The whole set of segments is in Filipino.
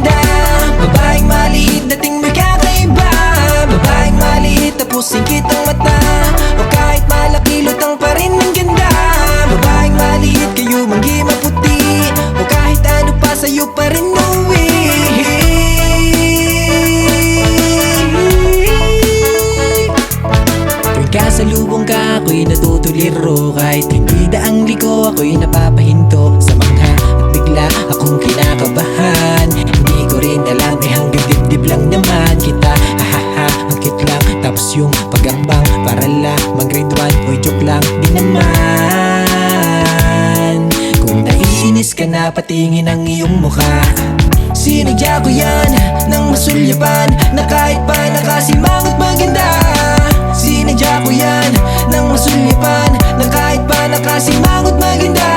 maganda. Babaeng maliit, dating may kakaiba. Babaeng maliit, tapos singkit ang mata. O kahit malaki, lutang pa rin ang ganda. Babaeng maliit, kayo manggi maputi. O kahit ano pa, sa'yo pa rin uwi. Tuwing kasalubong ka, ako'y natutuliro. Kahit hindi daang liko, ako'y napapahinto sa mangha. At bigla akong kinakabahan. Hindi ko rin alam, hanggang dibdib lang naman kita. Hahaha, ang cute lang. Tapos yung pag-ambang, para lang mag-grade 1. Oy, joke lang din naman. Kung naiinis ka na, patingin ang iyong mukha. Sinadya ko yan ng masulyapan, na kahit pa nakasimangot maganda. Sinadya ko yan ng masulyapan, na kahit pa nakasimangot maganda.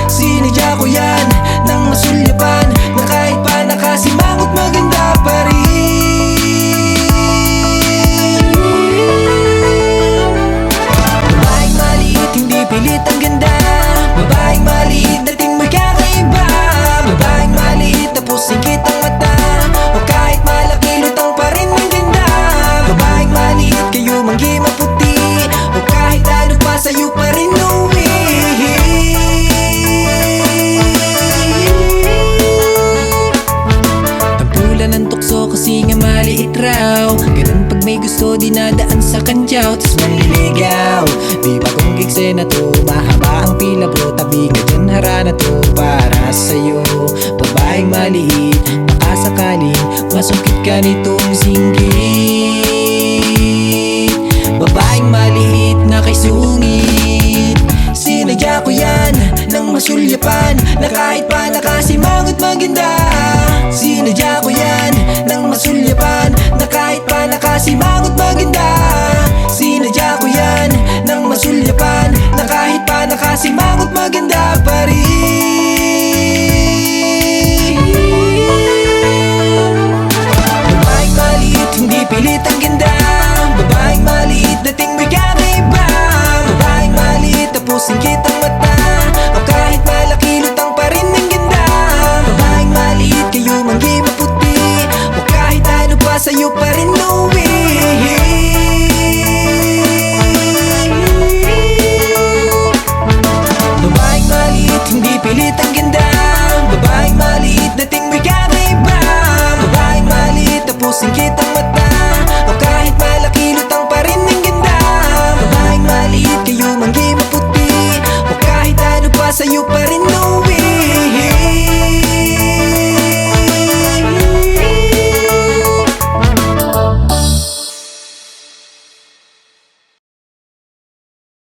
Sinadya ko yan ng masulyapan, na kahit pa nakasimangot maganda pa rin. Babaeng maliit, hindi pilit ang ganda. Babaeng maliit, dating may kakaiba. Babaeng maliit, tapos singkit ang mata. O kahit malaki, lutang pa rin ang ganda. Babaeng maliit, kayo manggi maputi. O kahit ano pa, sa'yo pa rin uwi. Tampulan ng tukso kasi nga maliit raw. Ganun pag may gusto, dinadaan sa kantyaw, tas manliligaw. Di bagong gigse na to, mahaba ang pila bro. Tabi ka dyan, harana to para sa'yo. Babaeng maliit, baka sakaling masungkit ka nitong singgit. Babaeng maliit na kay sungit. Sinadya ko yan ng masulyapan, na kahit pa nakasimangot maganda. Sinadya ko yan ng masulyapan, na kahit pa nakasimangot maganda. Sinadya ko yan ng masulyapan, na kahit pa nakasimangot maganda pa rin.